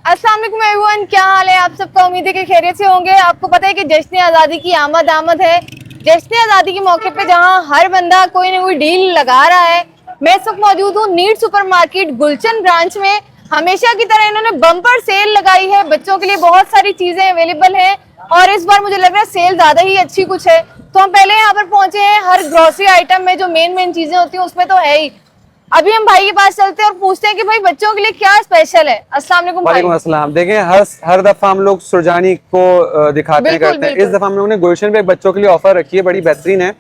अस्सलाम वालेकुम एवरीवन, क्या हाल है आप सबका। उम्मीद है कि खैरियत से होंगे। आपको पता है कि जश्न आज़ादी की आमद है। जश्न आज़ादी के मौके पे जहां हर बंदा कोई ना कोई डील लगा रहा है, मैं इस वक्त मौजूद हूँ नीड सुपरमार्केट गुलशन ब्रांच में। हमेशा की तरह इन्होंने बम्पर सेल लगाई है, बच्चों के लिए बहुत सारी चीजें अवेलेबल हैं और इस बार मुझे लग रहा है सेल ज्यादा ही अच्छी कुछ है। तो हम पहले यहाँ पर पहुंचे हैं। हर ग्रोसरी आइटम में जो मेन चीजें होती हैं उसमें तो है ही। अभी हम भाई के पास चलते हैं और पूछते हैं कि भाई बच्चों के लिए क्या स्पेशल है। अस्सलाम वालेकुम भाई। वालेकुम अस्सलाम। देखें हर दफा हम लोग सुरजानी को दिखाते करते हैं। इस दफा हम लोगों ने गुलशन पे बच्चों के लिए ऑफर रखी है, बड़ी बेहतरीन है।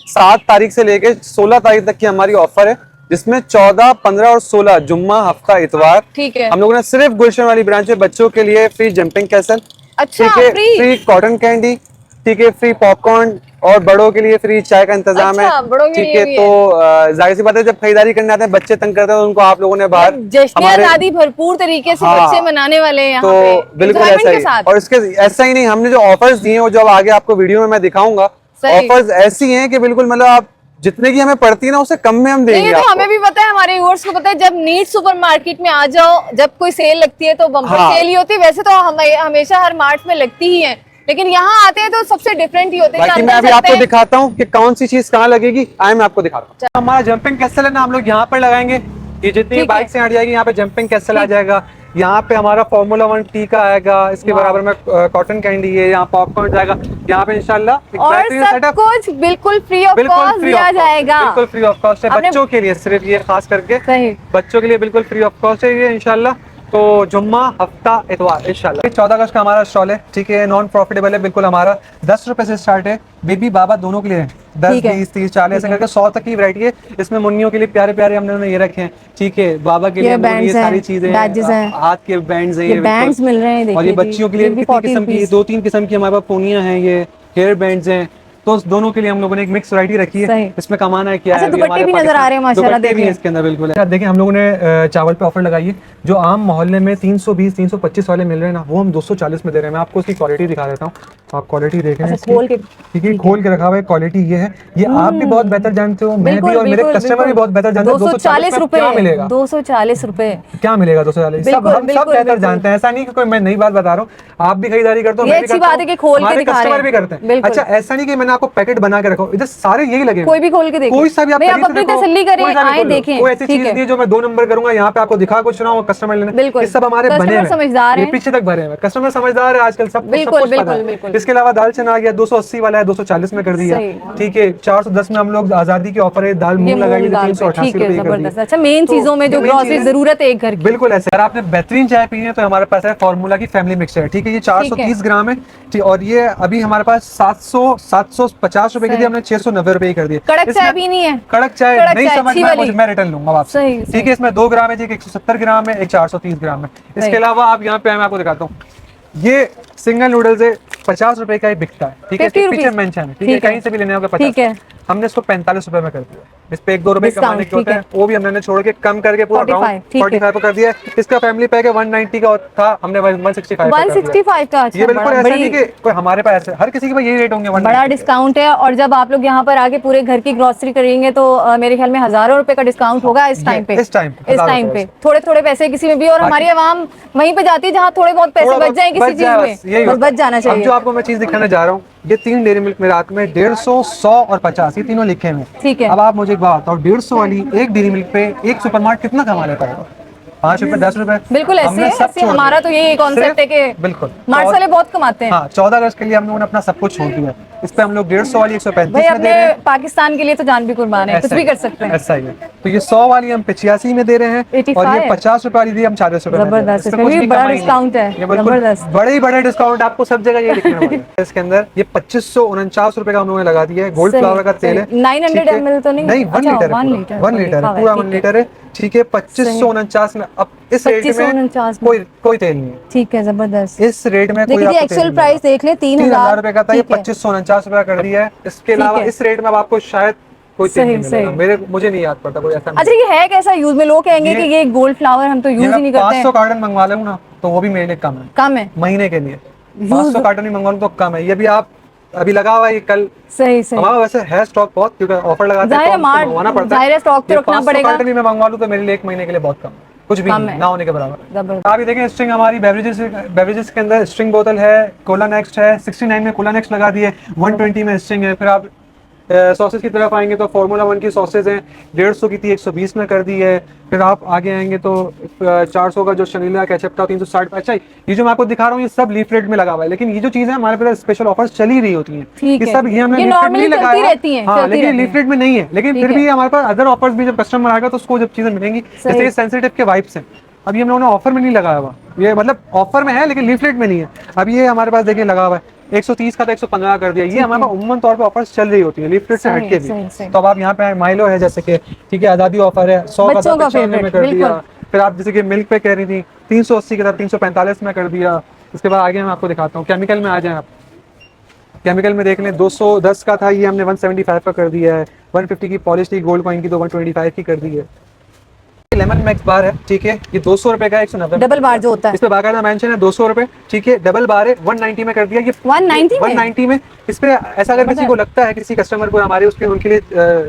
7 तारीख से लेके 16 तारीख तक की हमारी ऑफर है, जिसमें 14, 15 और 16 जुम्मा, हफ्ता, इतवार, ठीक है, हम लोगों ने सिर्फ गुलशन वाली ब्रांच में बच्चों के लिए फ्री जंपिंग कैसल, अच्छा, ठीक है, फ्री कॉटन कैंडी, ठीक है, फ्री पॉपकॉर्न और बड़ों के लिए फ्री चाय का इंतजाम है, ठीक है। तो जाहिर सी बात है, जब खरीदारी करने आते हैं बच्चे तंग करते हैं तो उनको आप लोगों ने बाहर जश्न आज़ादी भरपूर तरीके से बच्चे मनाने वाले हैं यहाँ तो पे, बिल्कुल ऐसा ही। और इसके ऐसा ही नहीं, हमने जो ऑफर्स दिए हैं वो जब आगे आपको वीडियो में मैं दिखाऊंगा, ऑफर्स ऐसी हैं कि बिल्कुल मतलब आप जितने की हमें पड़ती है ना उससे कम में हम देंगे। तो हमें भी पता है, हमारे व्यूअर्स को पता है, जब नीड सुपरमार्केट में आ जाओ, जब कोई सेल लगती है तो बम्पर सेल ही होती है। वैसे तो हमेशा हर मार्ट में लगती ही है, लेकिन यहाँ आते हैं तो सबसे डिफरेंट ही होते हैं। बाकी मैं अभी आपको दिखाता हूँ कि कौन सी चीज कहाँ लगेगी। आए मैं आपको दिखाता हूँ। हमारा जंपिंग कैसल है ना, हम लोग यहाँ पर लगाएंगे। ये जितनी बाइक से हट जाएगी यहाँ पे जंपिंग कैसल आ जाएगा। यहाँ पे हमारा फॉर्मूला 1 टी का आएगा, इसके बराबर में कॉटन कैंडी है, यहाँ पॉपकॉर्न जाएगा। यहाँ पे इंशाल्लाह और सब कुछ बिल्कुल फ्री ऑफ कॉस्ट दिया जाएगा। बिल्कुल फ्री ऑफ कॉस्ट है बच्चों के लिए, सिर्फ ये खास करके बच्चों के लिए बिल्कुल फ्री ऑफ कॉस्ट है ये इंशाल्लाह। तो जुम्मा, हफ्ता, इतवार इंशाल्लाह। 14 अगस्त का हमारा स्टॉल है, ठीक है, नॉन प्रॉफिटेबल है बिल्कुल। हमारा 10 रुपए से स्टार्ट है, बेबी बाबा दोनों के लिए है। 10, 20, 30, 40 ऐसे करके 100 तक की वैरायटी है। इसमें मुन्नियों के लिए प्यारे प्यारे हमने ये रखे हैं, ठीक है। बाबा के लिए ये सारी चीजें, हाथ के बैंड्स है, ये बैंड्स मिल रहे हैं। और ये बच्चियों के लिए कितनी किस्म की, 2-3 किस्म की हमारे पास पोनियां हैं, ये हेयर बैंड्स हैं। तो दोनों के लिए हम लोगों ने एक मिक्स वैरायटी रखी है। इसमें कमाना है क्या है, दुपट्टे भी नजर आ रहे हैं माशाल्लाह, देखिए इसके अंदर बिल्कुल है। देखिए हम लोगों ने चावल पे ऑफर लगाई है, जो आम मोहल्ले में 320, 325 वाले मिल रहे हैं ना, वो हम 240 में दे रहे हैं। मैं आपको इसकी क्वालिटी दिखा देता हूँ, आप क्वालिटी देखें ठीक है, खोल के रखा हुआ है। क्वालिटी ये है, ये आप भी बहुत बेहतर जानते हो, मैं भी और मेरे कस्टमर भी बहुत बेहतर जानते हैं। 240 रुपए क्या मिलेगा? 240 रुपए क्या मिलेगा? 240 सब हम सब बेहतर जानते हैं। ऐसा नहीं कि कोई मैं नई बात बता रहा हूँ, आप भी खरीदारी करते हो, मैं भी करता हूँ, हमारे कस्टमर भी करते हैं। अच्छा ऐसा नहीं कि मैंने आपको पैकेट बना के रखो, इधर सारे यही लगे, कोई भी खोल के देखो, कोई सा भी आप अपनी तसल्ली करें, आए देखें। कोई ऐसी चीज नहीं जो मैं 2 नंबर करूंगा, यहाँ पे आपको दिखा कुछ रहा हूँ, कस्टमर लेने, ये सब हमारे बने हैं, समझदार हैं, पीछे तक भरे हैं। कस्टमर समझदार है आजकल, सब कुछ पता है। इसके अलावा दालचीनी आ गया, 280 वाला है, 240 में कर दिया, ठीक है। 410 में हम लोग आजादी के ऑफर है, दाल मूंग लगाई 388 रुपए कर दी। अच्छा, मेन चीजों में जो ग्रोसरी जरूरत है एक घर की, बिल्कुल ऐसे। अगर आपने बेहतरीन चाय पीनी है तो हमारे पास है फार्मूला की फैमिली मिक्सचर, ठीक है। ये 430 ग्राम है, और ये अभी हमारे पास 750 रुपए की थी, हमने 690 रुपए कर दिए। कड़क चाय भी नहीं है, कड़क चाय नहीं समझ में, मैं रिटर्न लूंगा आपसे, ठीक है। इसमें 2 ग्राम है, 170 ग्राम है, एक 430 ग्राम है। इसके अलावा आप यहाँ पे मैं आपको दिखाता हूँ, ये सिंगल नूडल्स है, 50 रुपए का ही बिकता है, ठीक है। पीछे मेंशन है, ठीक है, कहीं से भी लेने होगा 50, हमने इसको 45 रुपए में कर दिया। इस पे 1-2 रुपए कमाने के होते हैं, वो भी हमने छोड़ के कम करके पूरा 45 पे कर दिया। इसका फैमिली पैक है 190 का था, हमने 165 का। ये बिल्कुल ऐसा नहीं कि कोई हमारे पास ऐसे, हर किसी के पास यही रेट होंगे, बड़ा डिस्काउंट है। और जब आप लोग यहाँ पर आके पूरे घर की ग्रोसरी करेंगे तो मेरे ख्याल में हजारों रुपए का डिस्काउंट होगा इस टाइम पे, थोड़े थोड़े पैसे किसी में भी। और हमारी आवाम वहीं पे जाती है जहाँ थोड़े बहुत पैसे बच जाए किसी चीज में, बच जाना चाहिए। जो आपको मैं चीज दिखाने जा रहा हूँ, ये 3 डेयरी मिल्क मेरे हाथ में 150, 100 और 50, ये तीनों लिखे हैं, ठीक है। अब आप मुझे एक बात बताओ, 150 वाली एक डेयरी मिल्क पे एक सुपरमार्केट कितना कमा लेता है? 5 रुपए, 10 रुपए, बिल्कुल ऐसे हमारा तो यही कॉन्सेप्ट है कि बिल्कुल मार्ट वाले बहुत कमाते हैं। 14 अगस्त के लिए हम लोगों ने अपना सब कुछ छोड़ दिया। इस पे हम लोग 150 वाली 135 में दे रहे हैं। पाकिस्तान के लिए तो जान भी कुर्बान है, कुछ भी कर सकते हैं, ऐसा ही है। तो ये 100 वाली हम 85 में दे रहे हैं, और ये 50 रुपए वाली दी हम 40 रुपए में। जबरदस्त, बड़ा डिस्काउंट है, जबरदस्त, बड़े ही बड़े डिस्काउंट आपको सब जगह ये दिखने वाला है। इसके अंदर ये 2549 रुपए का हम लोगों ने लगा दिया है। गोल्ड फ्लावर का तेल है, 900 ml तो नहीं, 1 लीटर है, पूरा 1 लीटर है, ठीक है। 2549 में, अब इस रेट में कोई तेल नहीं है, ठीक है, जबरदस्त। इस रेट में कोई एक्चुअल प्राइस देख ले, 3000 रुपए का था, ये 2549 रुपए कर दिया है। इसके अलावा इस रेट में अब आपको शायद कोई तेल नहीं मिलेगा, मुझे नहीं याद पड़ता कोई ऐसा। अच्छा, ये है कैसा यूज में? लोग कहेंगे कि ये गोल्ड फ्लावर हम तो यूज ही नहीं करते। 500 कार्टन मंगवा लूं ना तो वो भी मेरे लिए कम है महीने के लिए। 500 कार्टन ही मंगवा तो कम है। ये भी आप अभी लगा हुआ है, कल सही हमारा वैसे है स्टॉक बहुत, क्योंकि ऑफर लगाते हैं तो मंगवाना पड़ता है। स्टॉक तो रखना पड़ेगा। कार्टन भी मैं मंगवा लूं तो मेरे लिए 1 महीने के लिए बहुत कम है। कुछ भी कम नहीं, है। ना होने के बराबर। जबरदस्त। आप ये देखें स्ट्रिंग हमारी बेवरेजेस के अंदर स्ट्रिंग बोतल है, कोला नेक्स्ट है, 69 में कोला नेक्स्ट लगा दी है, 120 में स्ट्रिंग है। फिर आप सॉसेज की तरफ आएंगे तो फार्मूला 1 की सॉसेज हैं, 150 की थी 120 में कर दी है। फिर आप आगे आएंगे तो 400 का जो शनीला केचप था 360। अच्छा, ये जो मैं आपको दिखा रहा हूँ ये सब लीफ रेट में लगा हुआ है, लेकिन ये जो चीज़ है हमारे पास स्पेशल ऑफर्स चली रही होती हैं, ठीक ये है, सब ये हमने ये लीफ रेट में नॉर्मली नहीं चलती लगाया। रहती हैं, हाँ, चलती लेकिन ये रहती लीफ हैं। रेट में नहीं है, लेकिन ठीक फिर है। भी हमारे पास अदर ऑफर्स भी जब कस्टमर आएगा तो उसको जब चीज़ें मिलेंगी, सही। जैसे ये सेंसिटिव के वाइप्स हैं, अभी हम लोगों ने ऑफर में नहीं लगाया हुआ, ये मतलब ऑफर में है लेकिन लीफलेट में नहीं है। अभी ये हमारे पास देखिए लगा हुआ है, 130 का था 115 कर दिया। ये हमारे पास उम्मन तौर पे ऑफर्स चल रही होती है लीफलेट से सही, हटके भी। सही, सही। तो अब आप यहाँ पे माइलो है जैसे कि, ठीक है, आज़ादी ऑफर है, 100 का बच्चों था का 95 में फेवरेट, कर दिया। बिल्कुल। फिर आप जैसे कि मिल्क पे कह रही थी 380 का था 345 में कर दिया। इसके बाद आगे मैं आपको दिखाता हूँ, केमिकल में आ जाए आप, केमिकल में देख लें 210 का था, ये हमने 175 का कर दिया है। 150 की पॉलिश थी गोल्ड कॉइन की तो 125 की कर दी है। लेमन मैक्स बार है, ठीक है, ये 200 रुपए का 190 डबल बार जो होता है, इस पे बाकायदा मेंशन है 200 रुपए, ठीक है। डबल बार है 190 में कर दिया। ये 190 में? 190 में। इस पे ऐसा अगर किसी को लगता है, किसी कस्टमर को हमारे उसके उनके लिए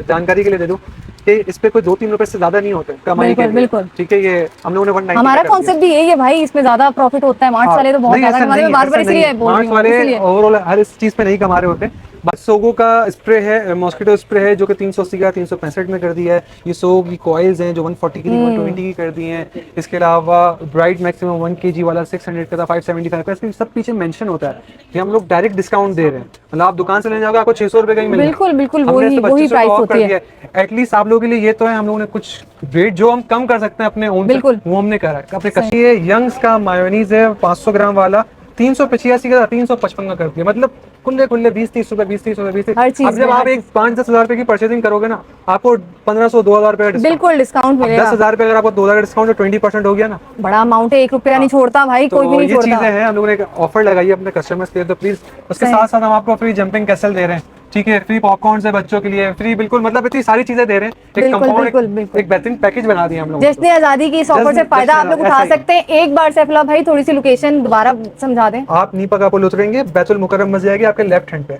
जानकारी के लिए दे दूं कि इस पे कोई 2-3 रुपए से ज्यादा नहीं होते कमाई के बिल्कुल, लिए, बिल्कुल। ठीक है। ये हम लोगों ने 190 हमारा कॉन्सेप्ट भी यही है भाई, इसमें ज्यादा प्रॉफिट होता है। मार्ट्स वाले तो बहुत ज्यादा कमा रहे हैं, बार बार इसलिए बोल रही हूँ, वाले इसलिए। ओवरऑल हर इस चीज पे नहीं कमा रहे होते। बस सोगो का स्प्रे है, मॉस्किटो स्प्रे है जो कि 380 का 365 में कर दिया है। ये सोगो की कॉइल्स हैं जो 140 की 120 की कर दी हैं। इसके अलावा ब्राइट मैक्सिमम 1 kg वाला 600 का था 575 का। इसके सब पीछे मेंशन होता है कि हम लोग डायरेक्ट डिस्काउंट दे रहे हैं, मतलब आप दुकान से लेने जाओगे आपको 600 रुपए का ही मिलेगा। बिल्कुल, बिल्कुल, हमने वही सिर्फ वही 25 प्राइस ऑफ होती कर है। दिया है। एटलीस्ट आप लोगों के लिए ये तो है, हम लोगों ने कुछ रेट जो हम कम कर सकते हैं अपने ओन, बिल्कुल। वो हमने करा है अपने कस्टमर। ये यंग्स का मायोनीज है 500 ग्राम वाला 385 का 355 का कर दिया, मतलब खुले 20-30 रुपए 20-30 रुपए 20। हर चीज अब जब में, आप हर एक 5-10 हजार रुपए की परचेजिंग करोगे ना, आपको 1500-2000 रुपए का बिल्कुल डिस्काउंट मिलेगा। 10,000 रुपए अगर आपको 2000 का डिस्काउंट तो 20% हो गया ना। बड़ा अमाउंट है, 1 रुपया नहीं छोड़ता भाई, कोई भी तो नहीं ये छोड़ता। चीजें हैं, हम लोगों ने एक ऑफर लगाई है अपने कस्टमर्स के लिए, तो प्लीज उसके सही। साथ साथ हम आपको फ्री जंपिंग कैसल दे रहे हैं, ठीक है। फ्री पॉपकॉर्न है बच्चों के लिए, फ्री बिल्कुल, मतलब इतनी सारी चीजें दे रहे हैं। एक बिल्कुल, कंपाउंड, बिल्कुल, बिल्कुल। एक बेहतरीन पैकेज बना दिया हम लोग। जश्न आजादी की इस ऑफर से फायदा आप लोग उठा सकते हैं। एक बार सैफुल्लाह भाई थोड़ी सी लोकेशन दोबारा समझा दें। आप नीपा पुल उतरेंगे, बैतुल मुकर्रम मस्जिद आएगी आपके लेफ्ट हैंड पे।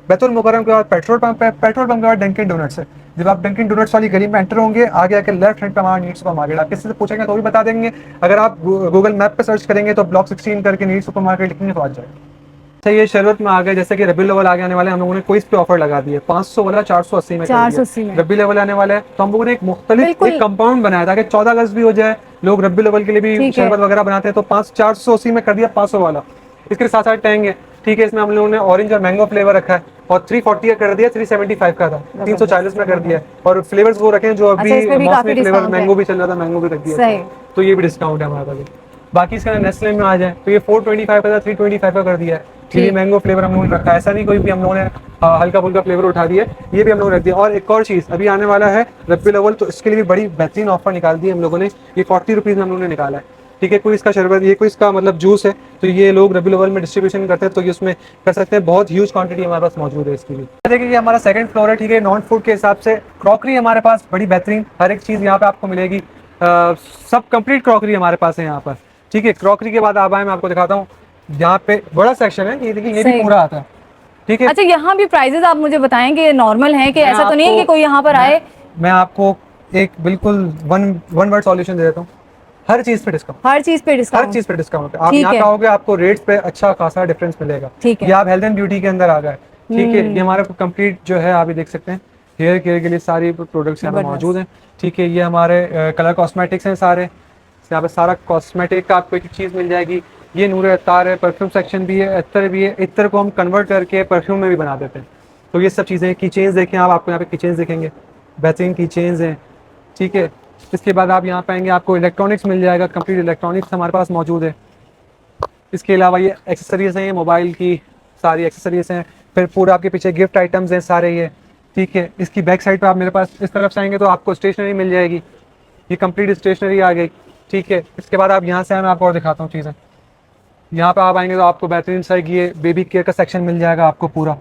बैतुल मुकर्रम के बाद पेट्रोल पंप है, पेट्रोल पंप के बाद डंकिन डोनट्स है। जब आप डंकिन डोनट्स वाली गली में एंटर होंगे, आगे आके लेफ्ट हैंड पे हमारा नीड सुपर मार्केट। आप किसी से पूछेंगे तो भी बता देंगे। अगर आप गूगल मैप पे सर्च करेंगे तो ब्लॉक 16 करके नीड सुपर मार्केट लिखेंगे तो आ जाएगा। अच्छा, ये शरबत में आ गए, जैसे कि रबी लेवल आगे आने वाले, हम लोगों ने कोई इस पे ऑफर लगा दिया 500 वाला 480 में कर दिया। 480 में रबी लेवल आने वाला है तो हम लोगों ने एक मुख्तलिफ एक कंपाउंड बनाया ताकि 14 अगस्त भी हो जाए, लोग रबी लेवल के लिए भी शरबत वगैरह बनाते हैं, तो 480 में कर दिया 500 वाला। इसके साथ साथ टैंग है, ठीक है। इसमें हम लोगों ने ऑरेंज और मैंगो फ्लेवर रखा है और 340 का कर दिया, 375 का था 340 में कर दिया है। और फ्लेवर्स वो रखे हैं जो अभी मौसमी फ्लेवर, मैंगो भी चल रहा था, मैंगो भी रख दिया, तो ये भी डिस्काउंट है हमारे पास। बाकी इसका नेस्ले में आ जाए तो ये 425 का था 325 का कर दिया है। चिली मैंगो फ्लेवर हम लोगों ने रखा है, ऐसा नहीं कोई भी हम लोगों ने हल्का फुल्का फ्लेवर उठा दिया, ये भी हम लोगों ने रख दिया। और एक और चीज़ अभी आने वाला है रबी लेवल, तो इसके लिए भी बड़ी बेहतरीन ऑफर निकाल दी हम लोगों ने। ये 40 रुपीज़ में हम लोगों ने निकाला है, ठीक है। कोई इसका शरबत, ये कोई इसका मतलब जूस है, तो ये लोग रबी लेवल में डिस्ट्रीब्यूशन करते हैं, तो ये उसमें कर सकते हैं। बहुत ह्यूज क्वांटिटी हमारे पास मौजूद है इसकी भी। देखिए ये हमारा सेकंड फ्लोर है, ठीक है। नॉन फूड के हिसाब से क्रॉकरी हमारे पास बड़ी बेहतरीन, हर एक चीज़ यहाँ पे आपको मिलेगी। सब कंप्लीट क्रॉकरी हमारे पास है यहाँ पर, ठीक है। क्रॉकरी के बाद आप आए, मैं आपको दिखाता हूँ, यहाँ पे बड़ा सेक्शन है, ये देखिए, ये भी पूरा आता है, ठीक है। अच्छा, यहाँ भी प्राइजेस आप मुझे बताएं कि नॉर्मल है कि ऐसा तो नहीं है कि कोई यहाँ पर आए। मैं आपको एक बिल्कुल वन वर्ड सॉल्यूशन दे देता हूँ, हर चीज पे डिस्काउंट, हर चीज पे डिस्काउंट, हर चीज पे डिस्काउंट है। आप यहाँ आओगे आपको रेट्स पे अच्छा खासा डिफरेंस मिलेगा, ठीक है। ये आप हेल्थ एंड ब्यूटी के अंदर आ गए, ठीक है। ये हमारा कंप्लीट जो है आप ये देख सकते हैं, हेयर केयर के लिए सारी प्रोडक्ट्स यहाँ पे मौजूद हैं, ठीक है। ये हमारे कलर कॉस्मेटिक्स हैं सारे, यहाँ पे सारा कॉस्मेटिक का आपको एक चीज़ मिल जाएगी। ये नूर अत्तार है, परफ्यूम सेक्शन भी है, इत्तर भी है। इत्तर को हम कन्वर्ट करके परफ्यूम में भी बना देते हैं, तो ये सब चीज़ें। की चेन्स देखें आप, आपको यहाँ पे की चेन्स दिखेंगे, बेहतरीन की चेन्स हैं, ठीक है। इसके बाद आप यहाँ पे आएंगे, आपको इलेक्ट्रॉनिक्स मिल जाएगा, कंप्लीट इलेक्ट्रॉनिक्स हमारे पास मौजूद है। इसके अलावा ये एक्सेसरीज हैं, ये मोबाइल की सारी एक्सेसरीज हैं। फिर पूरा आपके पीछे गिफ्ट आइटम्स हैं सारे ये, ठीक है। इसकी बैक साइड पे आप मेरे पास इस तरफ से आएंगे तो आपको स्टेशनरी मिल जाएगी, ये कंप्लीट स्टेशनरी आ गई, ठीक है। इसके बाद आप यहाँ से आए, मैं आपको और दिखाता हूँ चीज़ें। यहाँ पे आप आएंगे तो आपको बेहतरीन सा ये बेबी केयर का सेक्शन मिल जाएगा आपको पूरा,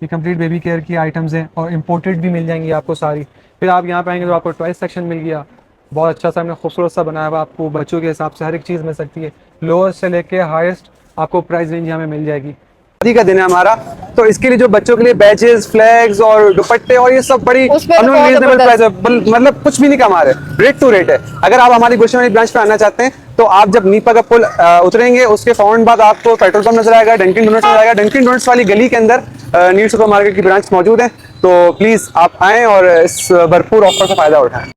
ये कंप्लीट बेबी केयर की आइटम्स हैं और इम्पोर्टेड भी मिल जाएंगी आपको सारी। फिर आप यहाँ पे आएंगे तो आपको टॉयज सेक्शन मिल गया, बहुत अच्छा सा हमने खूबसूरत सा बनाया हुआ, आपको बच्चों के हिसाब से हर एक चीज़ मिल सकती है। लोअर से लेके हाईएस्ट आपको प्राइस रेंज यहाँ में मिल जाएगी। शादी का दिन है हमारा, तो इसके लिए जो बच्चों के लिए बैजेस, फ्लैग्स और दुपट्टे और ये सब बड़ी उसमें तो बहुत रीजनेबल प्राइस जबरदस्त। है, मतलब कुछ भी नहीं कमा रहे, रेट टू रेट है। अगर आप हमारी गुलशन वाली ब्रांच पे आना चाहते हैं तो आप जब नीपा का पुल उतरेंगे उसके फौरन बाद आपको पेट्रोल पंप नजर आएगा, डंकिन डोनट्स नजर आएगा। डंकिन डोनट्स वाली गली के अंदर नीड सुपर मार्केट की ब्रांच मौजूद है। तो प्लीज आप आएं और इस भरपूर ऑफर का फायदा उठाएं।